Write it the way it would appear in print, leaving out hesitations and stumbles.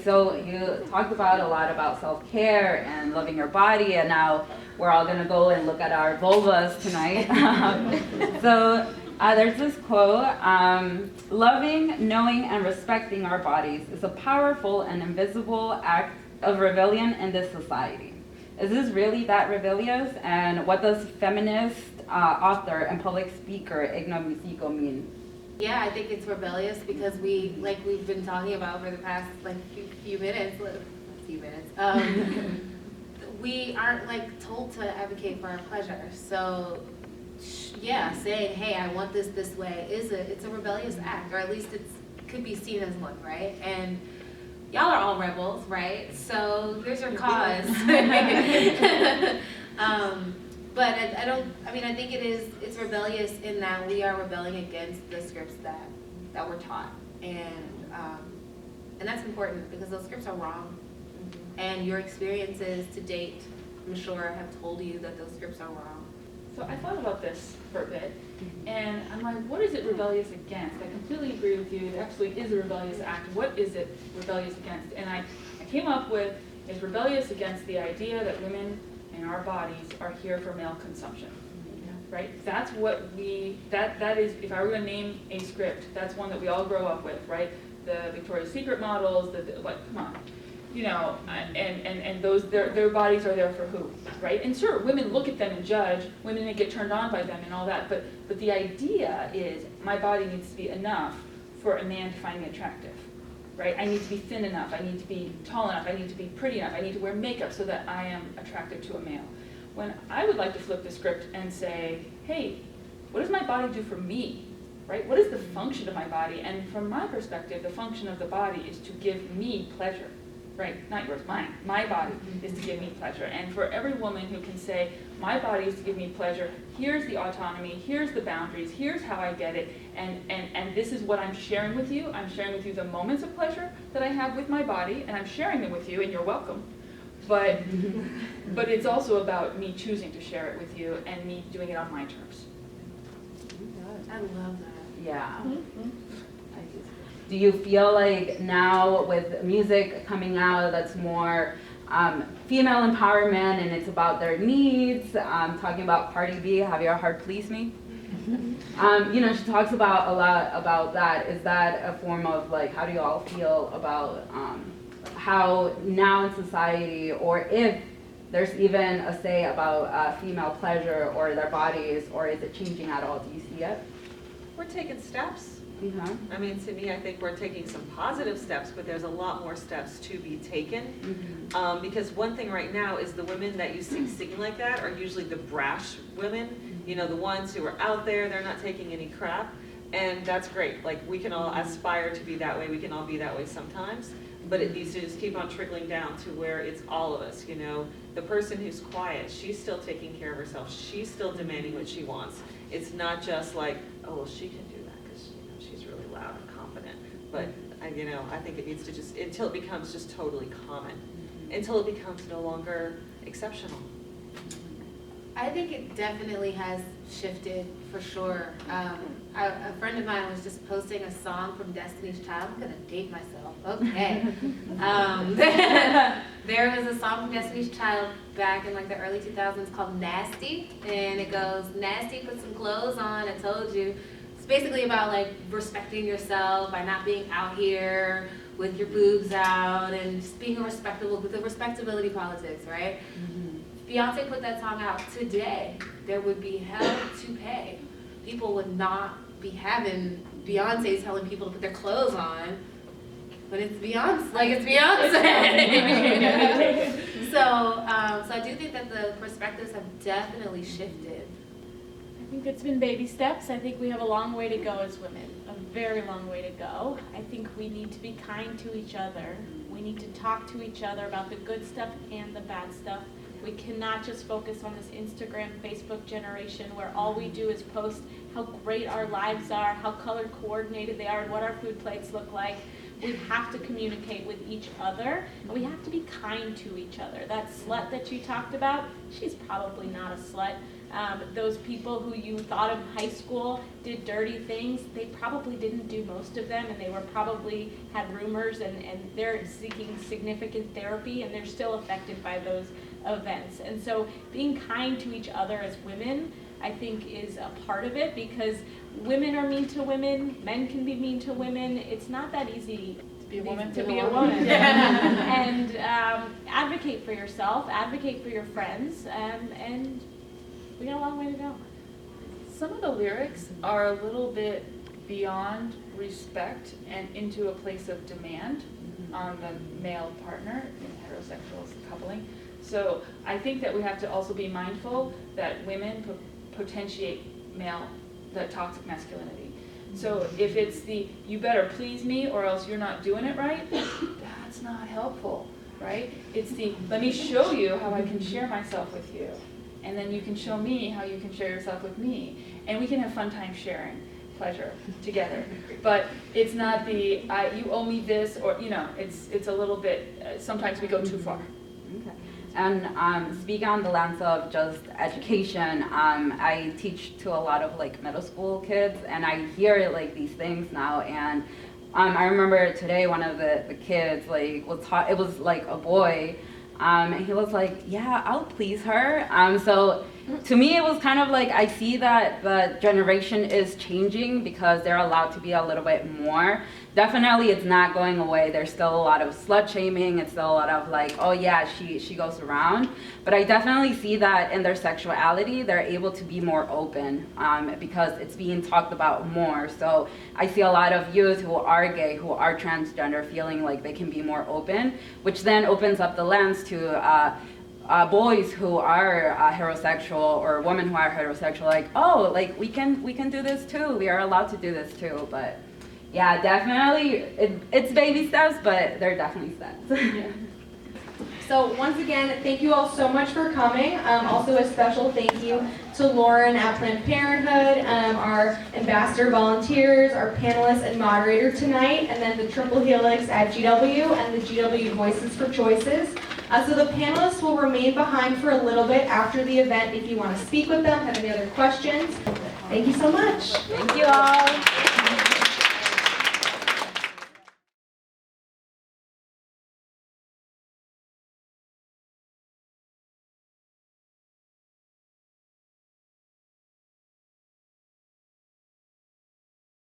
so you talked about a lot about self-care and loving your body, and now we're all gonna go and look at our vulvas tonight. So there's this quote, loving, knowing, and respecting our bodies is a powerful and invisible act of rebellion in this society. Is this really that rebellious? And what does feminist author and public speaker Igna Musico mean? Yeah, I think it's rebellious because we've been talking about for the past few minutes, we aren't told to advocate for our pleasure. So yeah, saying, hey, I want this way it's a rebellious act, or at least it could be seen as one, right? And y'all are all rebels, right? So here's your cause. But I think it's rebellious in that we are rebelling against the scripts that we're taught. And that's important because those scripts are wrong. And your experiences to date, I'm sure, have told you that those scripts are wrong. So I thought about this for a bit, and I'm like, what is it rebellious against? I completely agree with you. There absolutely is a rebellious act. What is it rebellious against? And I came up with, it's rebellious against the idea that women in our bodies are here for male consumption, right? That's what that is, if I were going to name a script, that's one that we all grow up with, right? The Victoria's Secret models, come on. And those, their bodies are there for who, right? And sure, women look at them and judge, women may get turned on by them and all that, but the idea is my body needs to be enough for a man to find me attractive, right? I need to be thin enough, I need to be tall enough, I need to be pretty enough, I need to wear makeup so that I am attractive to a male. When I would like to flip the script and say, hey, what does my body do for me, right? What is the function of my body? And from my perspective, the function of the body is to give me pleasure. Right, not yours, mine. My body is to give me pleasure. And for every woman who can say, my body is to give me pleasure, here's the autonomy, here's the boundaries, here's how I get it, and this is what I'm sharing with you. I'm sharing with you the moments of pleasure that I have with my body, and I'm sharing them with you, and you're welcome. But it's also about me choosing to share it with you and me doing it on my terms. I love that. Yeah. Do you feel like now with music coming out that's more female empowerment and it's about their needs, talking about Cardi B, Have Your Heart Please Me? She talks about a lot about that. Is that a form of how do you all feel about how now in society, or if there's even a say about female pleasure or their bodies, or is it changing at all? Do you see it? We're taking steps. Uh-huh. I mean, to me, I think we're taking some positive steps, but there's a lot more steps to be taken. Because one thing right now is the women that you see singing like that are usually the brash women, the ones who are out there, they're not taking any crap, and that's great. We can all aspire to be that way, we can all be that way sometimes, but it needs to just keep on trickling down to where it's all of us, The person who's quiet, she's still taking care of herself, she's still demanding what she wants. It's not just oh, well, she can do she's really loud and confident, but I think it needs to just, until it becomes just totally common, until it becomes no longer exceptional. I think it definitely has shifted for sure. A friend of mine was just posting a song from Destiny's Child. I'm gonna date myself, okay. There was a song from Destiny's Child back in the early 2000s called Nasty, and it goes, nasty, put some clothes on, I told you. Basically about respecting yourself by not being out here with your boobs out and just being respectable with the respectability politics, right? Beyonce put that song out today. There would be hell to pay. People would not be having Beyonce telling people to put their clothes on, but it's Beyonce, it's Beyonce. So I do think that the perspectives have definitely shifted. I think it's been baby steps. I think we have a long way to go as women, a very long way to go. I think we need to be kind to each other. We need to talk to each other about the good stuff and the bad stuff. We cannot just focus on this Instagram, Facebook generation where all we do is post how great our lives are, how color coordinated they are, and what our food plates look like. We have to communicate with each other, and we have to be kind to each other. That slut that you talked about, she's probably not a slut. Those people who you thought in high school did dirty things, they probably didn't do most of them, and they were probably had rumors, and they're seeking significant therapy, and they're still affected by those events. And so being kind to each other as women, I think, is a part of it, because women are mean to women, men can be mean to women. It's not that easy To be a woman. And advocate for yourself, advocate for your friends, and we got a long way to go. Some of the lyrics are a little bit beyond respect and into a place of demand on the male partner in heterosexual coupling. So I think that we have to also be mindful that women potentiate the toxic masculinity. So if it's the, you better please me or else you're not doing it right, that's not helpful, right? It's the, let me show you how I can share myself with you. And then you can show me how you can share yourself with me. And we can have fun time sharing pleasure together. But it's not the, you owe me this, or, it's a little bit, sometimes we go too far. Okay. And speaking on the lens of just education, I teach to a lot of like middle school kids, and I hear like these things now. And I remember today one of the kids like was taught, it was like a boy, and he was like, "Yeah, I'll please her." So to me, it was kind of like I see that the generation is changing because they're allowed to be a little bit more. Definitely, it's not going away. There's still a lot of slut shaming. It's still a lot of like, oh yeah, she goes around. But I definitely see that in their sexuality, they're able to be more open because it's being talked about more. So I see a lot of youth who are gay, who are transgender, feeling like they can be more open, which then opens up the lens to boys who are heterosexual or women who are heterosexual, like, oh, like we can do this too. We are allowed to do this too. But yeah, definitely, it's baby steps, but they're definitely steps. Yeah. So once again, thank you all so much for coming. Also a special thank you to Lauren at Planned Parenthood, our ambassador volunteers, our panelists and moderator tonight, and then the Triple Helix at GW and the GW Voices for Choices. So the panelists will remain behind for a little bit after the event if you want to speak with them, have any other questions. Thank you so much. Thank you all.